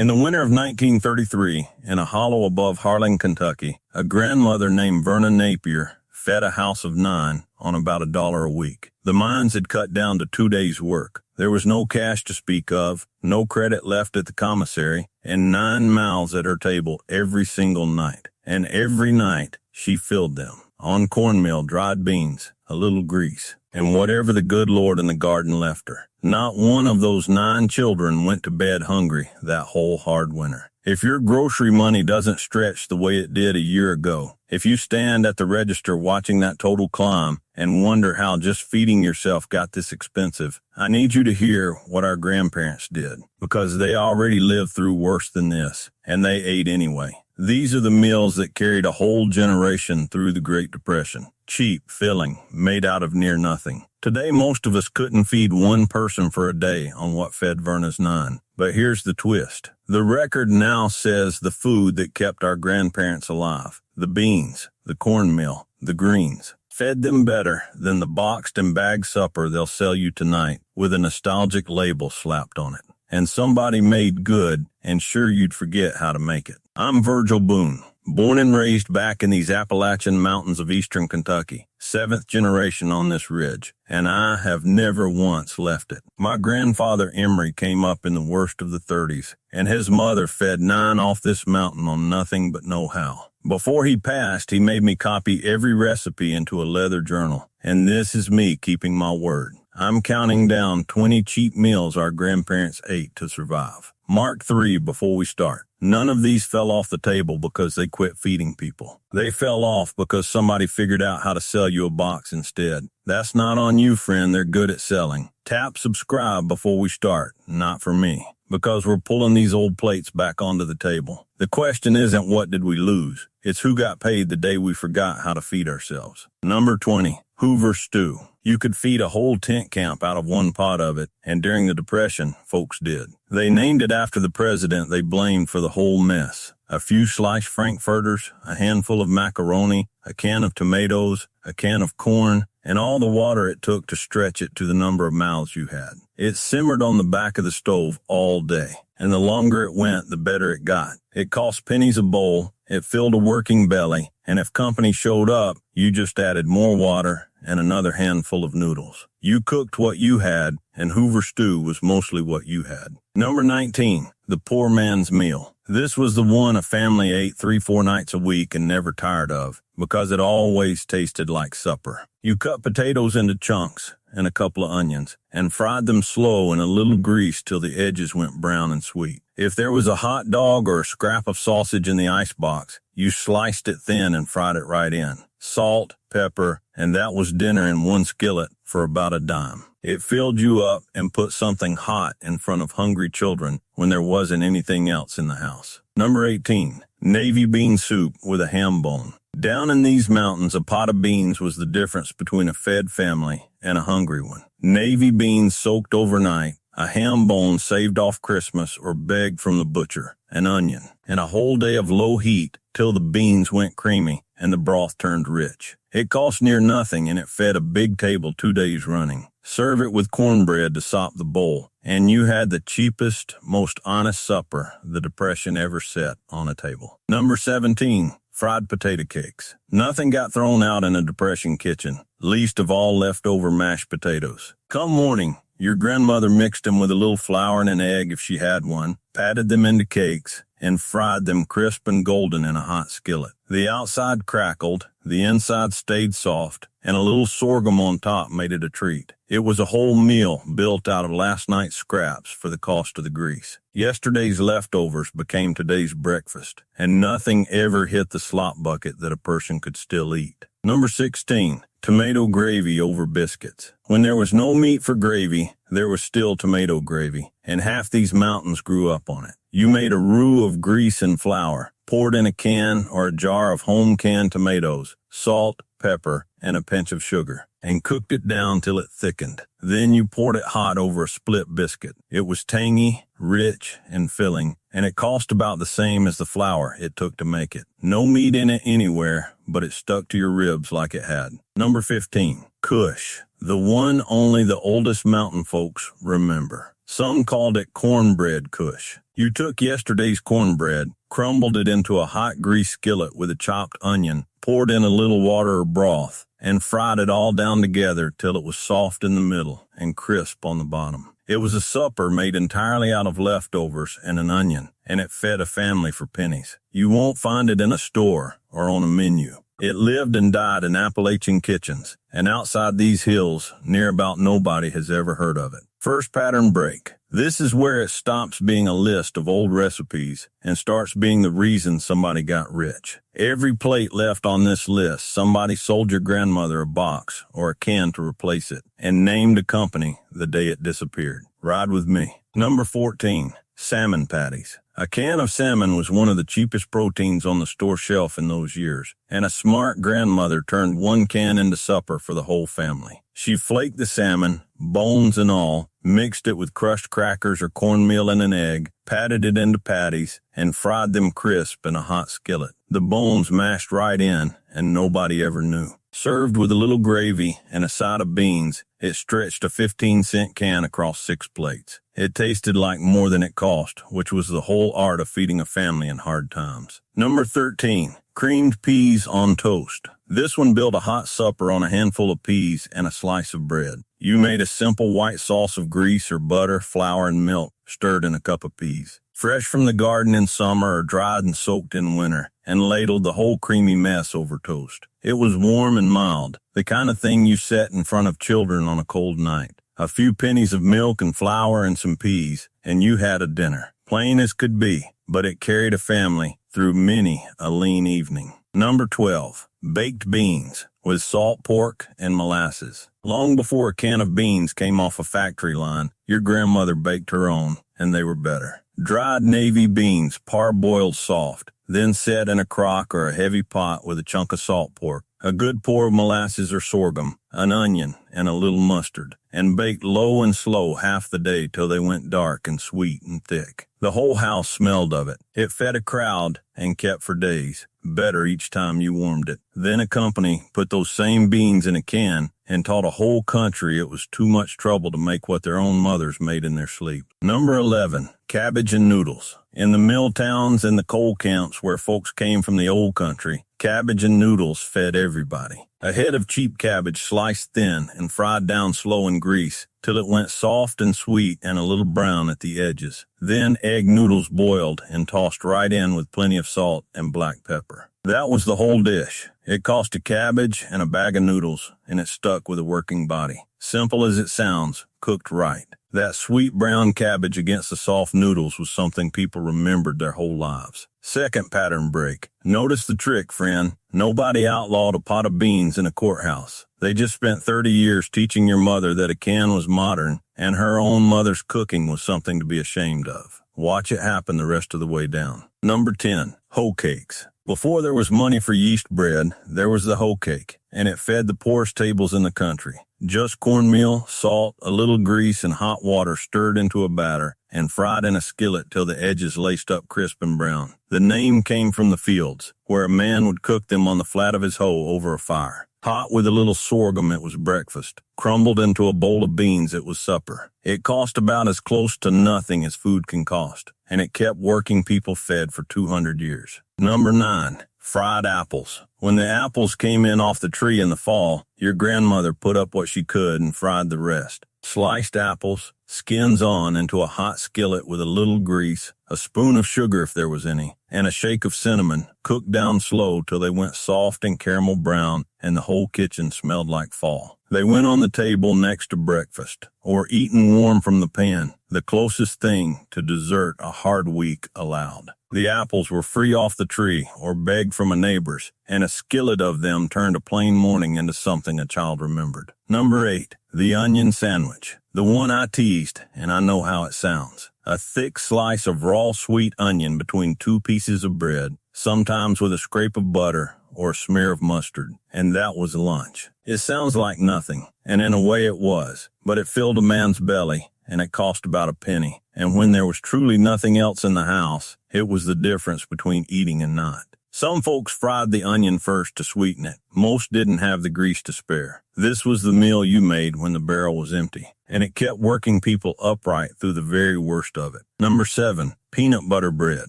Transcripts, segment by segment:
In the winter of 1933, in a hollow above Harlan, Kentucky, a grandmother named Verna Napier fed a house of 9 on about $1 a week. The mines had cut down to 2 days' work. There was no cash to speak of, no credit left at the commissary, and 9 mouths at her table every single night. And every night she filled them on cornmeal, dried beans, a little grease, and whatever the good Lord in the garden left her. Not one of those 9 children went to bed hungry that whole hard winter. If your grocery money doesn't stretch the way it did a year ago, if you stand at the register watching that total climb and wonder how just feeding yourself got this expensive, I need you to hear what our grandparents did, because they already lived through worse than this, and they ate anyway. These are the meals that carried a whole generation through the Great Depression. Cheap, filling, made out of near nothing. Today, most of us couldn't feed one person for a day on what fed Verna's 9. But here's the twist. The record now says the food that kept our grandparents alive, the beans, the cornmeal, the greens, fed them better than the boxed and bagged supper they'll sell you tonight with a nostalgic label slapped on it. And somebody made good, and sure you'd forget how to make it. I'm Virgil Boone, born and raised back in these Appalachian mountains of eastern Kentucky, 7th generation on this ridge, and I have never once left it. My grandfather Emery came up in the worst of the 30s, and his mother fed 9 off this mountain on nothing but know-how. Before he passed, he made me copy every recipe into a leather journal, and this is me keeping my word. I'm counting down 20 cheap meals our grandparents ate to survive. Mark 3 before we start. None of these fell off the table because they quit feeding people. They fell off because somebody figured out how to sell you a box instead. That's not on you, friend. They're good at selling. Tap subscribe before we start. Not for me, because we're pulling these old plates back onto the table. The question isn't what did we lose. It's who got paid the day we forgot how to feed ourselves. Number 20. Hoover stew. You could feed a whole tent camp out of one pot of it, and during the Depression, folks did. They named it after the president they blamed for the whole mess. A few sliced frankfurters, a handful of macaroni, a can of tomatoes, a can of corn, and all the water it took to stretch it to the number of mouths you had. It simmered on the back of the stove all day, and the longer it went, the better it got. It cost pennies a bowl, it filled a working belly, and if company showed up, you just added more water and another handful of noodles. You cooked what you had, and Hoover stew was mostly what you had. Number 19, the poor man's meal. This was the one a family ate 3-4 nights a week and never tired of, because it always tasted like supper. You cut potatoes into chunks and a couple of onions, and fried them slow in a little grease till the edges went brown and sweet. If there was a hot dog or a scrap of sausage in the icebox, you sliced it thin and fried it right in. Salt, pepper, and that was dinner in one skillet for about a dime. It filled you up and put something hot in front of hungry children when there wasn't anything else in the house. Number 18, navy bean soup with a ham bone. Down in these mountains, a pot of beans was the difference between a fed family and a hungry one. Navy beans soaked overnight, a ham bone saved off Christmas or begged from the butcher, an onion, and a whole day of low heat till the beans went creamy and the broth turned rich. It cost near nothing, and it fed a big table 2 days running. Serve it with cornbread to sop the bowl, and you had the cheapest, most honest supper the Depression ever set on a table. Number 17, fried potato cakes. Nothing got thrown out in a Depression kitchen, least of all leftover mashed potatoes. Come morning, your grandmother mixed them with a little flour and an egg if she had one, patted them into cakes, and fried them crisp and golden in a hot skillet. The outside crackled, the inside stayed soft, and a little sorghum on top made it a treat. It was a whole meal built out of last night's scraps for the cost of the grease. Yesterday's leftovers became today's breakfast, and nothing ever hit the slop bucket that a person could still eat. Number 16, tomato gravy over biscuits. When there was no meat for gravy, there was still tomato gravy, and half these mountains grew up on it. You made a roux of grease and flour, poured in a can or a jar of home-canned tomatoes, salt, pepper, and a pinch of sugar, and cooked it down till it thickened. Then you poured it hot over a split biscuit. It was tangy, rich, and filling, and it cost about the same as the flour it took to make it. No meat in it anywhere, but it stuck to your ribs like it had. Number 15, Kush. The one only the oldest mountain folks remember. Some called it cornbread kush. You took yesterday's cornbread, crumbled it into a hot grease skillet with a chopped onion, poured in a little water or broth, and fried it all down together till it was soft in the middle and crisp on the bottom. It was a supper made entirely out of leftovers and an onion, and it fed a family for pennies. You won't find it in a store or on a menu. It lived and died in Appalachian kitchens, and outside these hills, near about nobody has ever heard of it. First pattern break. This is where it stops being a list of old recipes and starts being the reason somebody got rich. Every plate left on this list, somebody sold your grandmother a box or a can to replace it and named a company the day it disappeared. Ride with me. Number 14. Salmon patties. A can of salmon was one of the cheapest proteins on the store shelf in those years, and a smart grandmother turned one can into supper for the whole family. She flaked the salmon, bones and all, mixed it with crushed crackers or cornmeal and an egg, patted it into patties, and fried them crisp in a hot skillet. The bones mashed right in, and nobody ever knew. Served with a little gravy and a side of beans, it stretched a 15-cent can across 6 plates. It tasted like more than it cost, which was the whole art of feeding a family in hard times. Number 13. Creamed peas on toast. This one built a hot supper on a handful of peas and a slice of bread. You made a simple white sauce of grease or butter, flour, and milk, stirred in a cup of peas. Fresh from the garden in summer or dried and soaked in winter, and ladled the whole creamy mess over toast. It was warm and mild, the kind of thing you set in front of children on a cold night. A few pennies of milk and flour and some peas, and you had a dinner. Plain as could be, but it carried a family through many a lean evening. Number 12. Baked beans with salt pork and molasses. Long before a can of beans came off a factory line, your grandmother baked her own, and they were better. Dried navy beans, parboiled soft, then set in a crock or a heavy pot with a chunk of salt pork, a good pour of molasses or sorghum, an onion, and a little mustard, and baked low and slow half the day till they went dark and sweet and thick. The whole house smelled of it. It fed a crowd and kept for days, better each time you warmed it. Then a company put those same beans in a can and taught a whole country it was too much trouble to make what their own mothers made in their sleep. Number 11. Cabbage and noodles. In the mill towns and the coal camps where folks came from the old country, cabbage and noodles fed everybody. A head of cheap cabbage sliced thin and fried down slow in grease till it went soft and sweet and a little brown at the edges. Then egg noodles boiled and tossed right in with plenty of salt and black pepper. That was the whole dish. It cost a cabbage and a bag of noodles, and it stuck with a working body. Simple as it sounds, cooked right. That sweet brown cabbage against the soft noodles was something people remembered their whole lives. Second pattern break. Notice the trick, friend. Nobody outlawed a pot of beans in a courthouse. They just spent 30 years teaching your mother that a can was modern and her own mother's cooking was something to be ashamed of. Watch it happen the rest of the way down. Number 10. Hoe cakes. Before there was money for yeast bread, there was the hoe cake, and it fed the poorest tables in the country. Just cornmeal, salt, a little grease, and hot water stirred into a batter and fried in a skillet till the edges laced up crisp and brown. The name came from the fields, where a man would cook them on the flat of his hoe over a fire. Hot with a little sorghum, it was breakfast. Crumbled into a bowl of beans, it was supper. It cost about as close to nothing as food can cost, and it kept working people fed for 200 years. Number 9. Fried apples. When the apples came in off the tree in the fall, your grandmother put up what she could and fried the rest. Sliced apples, skins on, into a hot skillet with a little grease, a spoon of sugar if there was any, and a shake of cinnamon, cooked down slow till they went soft and caramel brown and the whole kitchen smelled like fall. They went on the table next to breakfast, or eaten warm from the pan, the closest thing to dessert a hard week allowed. The apples were free off the tree or begged from a neighbor's, and a skillet of them turned a plain morning into something a child remembered. Number 8. The onion sandwich. The one I teased, and I know how it sounds. A thick slice of raw sweet onion between 2 pieces of bread, sometimes with a scrape of butter or a smear of mustard, and that was lunch. It sounds like nothing, and in a way it was, but it filled a man's belly, and it cost about a penny, and when there was truly nothing else in the house, it was the difference between eating and not. Some folks fried the onion first to sweeten it. Most didn't have the grease to spare. This was the meal you made when the barrel was empty. and it kept working people upright through the very worst of it. Number 7, peanut butter bread.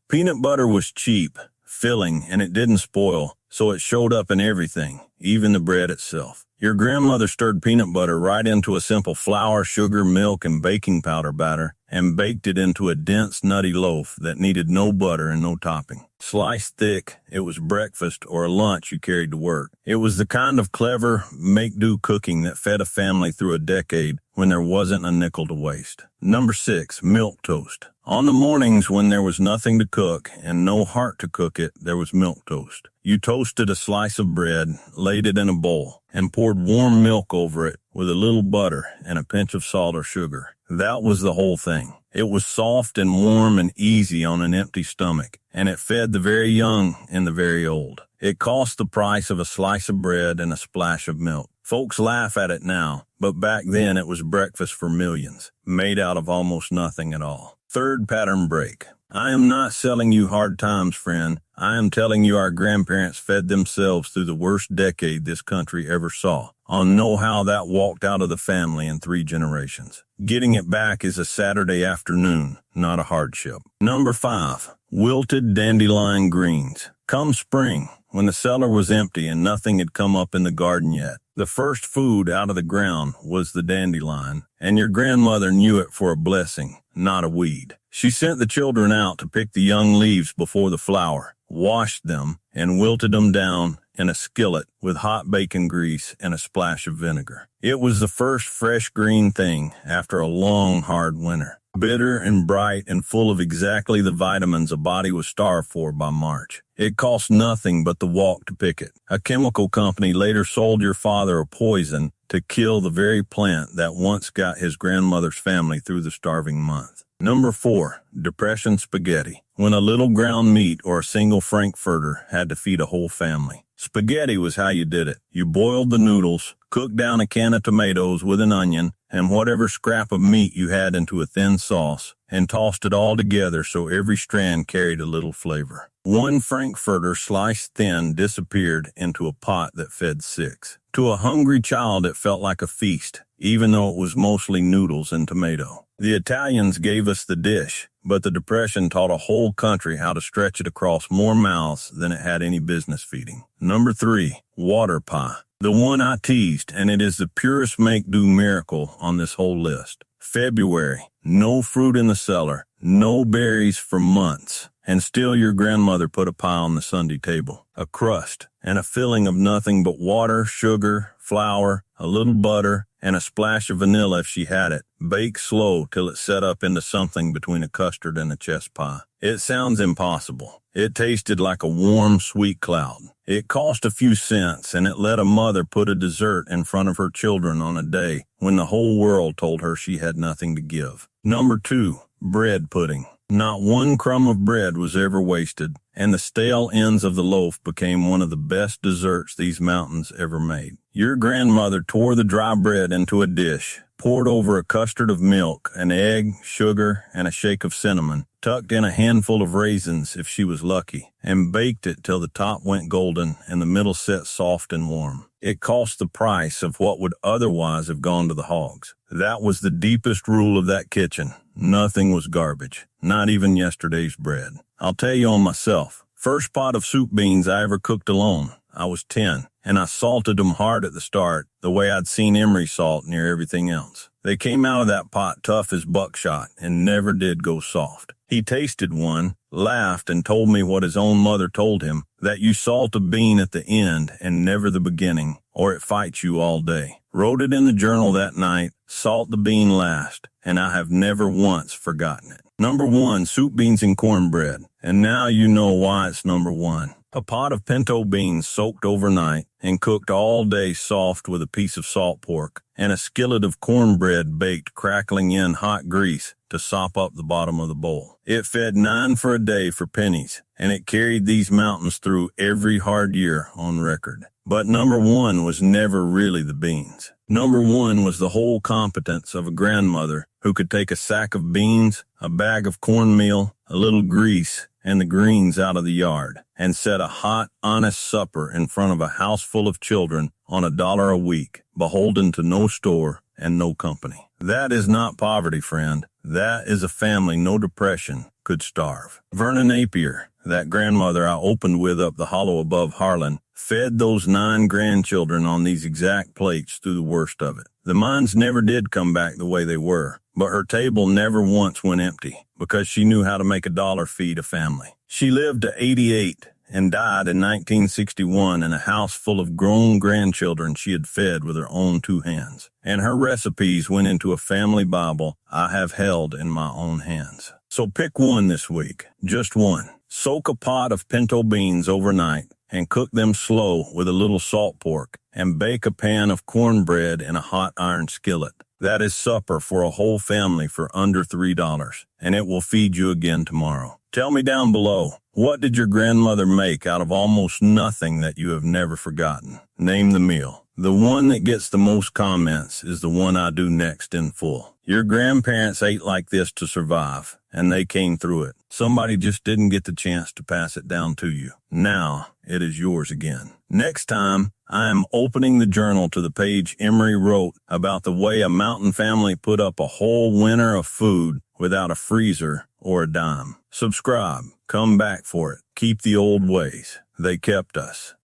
Peanut butter was cheap, filling, and it didn't spoil, so it showed up in everything, even the bread itself. Your grandmother stirred peanut butter right into a simple flour, sugar, milk, and baking powder batter and baked it into a dense, nutty loaf that needed no butter and no topping. Sliced thick, it was breakfast or a lunch you carried to work. It was the kind of clever, make-do cooking that fed a family through a decade when there wasn't a nickel to waste. Number 6, milk toast. On the mornings when there was nothing to cook and no heart to cook it, there was milk toast. You toasted a slice of bread, laid it in a bowl, and poured warm milk over it with a little butter and a pinch of salt or sugar. That was the whole thing. It was soft and warm and easy on an empty stomach, and it fed the very young and the very old. It cost the price of a slice of bread and a splash of milk. Folks laugh at it now, but back then it was breakfast for millions, made out of almost nothing at all. Third pattern break. I am not selling you hard times, friend. I am telling you our grandparents fed themselves through the worst decade this country ever saw. I'll know how that walked out of the family in 3 generations. Getting it back is a Saturday afternoon, not a hardship. Number 5, wilted dandelion greens. Come spring, when the cellar was empty and nothing had come up in the garden yet, the first food out of the ground was the dandelion, and your grandmother knew it for a blessing, not a weed. She sent the children out to pick the young leaves before the flower, washed them, and wilted them down in a skillet with hot bacon grease and a splash of vinegar. It was the first fresh green thing after a long, hard winter. Bitter and bright and full of exactly the vitamins a body was starved for by March. It cost nothing but the walk to pick it. A chemical company later sold your father a poison to kill the very plant that once got his grandmother's family through the starving month. Number 4, Depression spaghetti. When a little ground meat or a single frankfurter had to feed a whole family. Spaghetti was how you did it. You boiled the noodles, cooked down a can of tomatoes with an onion, and whatever scrap of meat you had into a thin sauce, and tossed it all together so every strand carried a little flavor. One frankfurter sliced thin disappeared into a pot that fed 6. To a hungry child it felt like a feast, even though it was mostly noodles and tomato. The Italians gave us the dish, but the Depression taught a whole country how to stretch it across more mouths than it had any business feeding. Number 3, water pie. The one I teased, and it is the purest make-do miracle on this whole list. February, no fruit in the cellar, no berries for months, and still your grandmother put a pie on the Sunday table. A crust and a filling of nothing but water, sugar, flour, a little butter, and a splash of vanilla if she had it. Bake slow till it set up into something between a custard and a chess pie. It sounds impossible. It tasted like a warm, sweet cloud. It cost a few cents, and it let a mother put a dessert in front of her children on a day when the whole world told her she had nothing to give. Number 2, bread pudding. Not one crumb of bread was ever wasted, and the stale ends of the loaf became one of the best desserts these mountains ever made. Your grandmother tore the dry bread into a dish, poured over a custard of milk, an egg, sugar, and a shake of cinnamon, tucked in a handful of raisins if she was lucky, and baked it till the top went golden and the middle set soft and warm. It cost the price of what would otherwise have gone to the hogs. That was the deepest rule of that kitchen. Nothing was garbage, not even yesterday's bread. I'll tell you on myself. First pot of soup beans I ever cooked alone. I was 10, and I salted them hard at the start, the way I'd seen Emery salt near everything else. They came out of that pot tough as buckshot and never did go soft. He tasted one, laughed, and told me what his own mother told him, that you salt a bean at the end and never the beginning, or it fights you all day. Wrote it in the journal that night, salt the bean last, and I have never once forgotten it. Number 1, soup beans and cornbread, and now you know why it's number 1. A pot of pinto beans soaked overnight and cooked all day soft with a piece of salt pork, and a skillet of cornbread baked crackling in hot grease to sop up the bottom of the bowl. It fed 9 for a day for pennies, and it carried these mountains through every hard year on record. But number 1 was never really the beans. Number 1 was the whole competence of a grandmother who could take a sack of beans, a bag of cornmeal, a little grease, and the greens out of the yard, and set a hot, honest supper in front of a house full of children on $1 a week, beholden to no store and no company. That is not poverty, friend. That is a family no depression could starve. Verna Napier, that grandmother I opened with up the hollow above Harlan, fed those 9 grandchildren on these exact plates through the worst of it. The mines never did come back the way they were, but her table never once went empty because she knew how to make $1 feed a family. She lived to 88 and died in 1961 in a house full of grown grandchildren she had fed with her own 2 hands. And her recipes went into a family Bible I have held in my own hands. So pick one this week, just one. Soak a pot of pinto beans overnight and cook them slow with a little salt pork, and bake a pan of cornbread in a hot iron skillet. That is supper for a whole family for under $3, and it will feed you again tomorrow. Tell me down below, what did your grandmother make out of almost nothing that you have never forgotten? Name the meal. The one that gets the most comments is the one I do next in full. Your grandparents ate like this to survive, and they came through it. Somebody just didn't get the chance to pass it down to you. Now, it is yours again. Next time, I am opening the journal to the page Emery wrote about the way a mountain family put up a whole winter of food without a freezer or a dime. Subscribe. Come back for it. Keep the old ways. They kept us.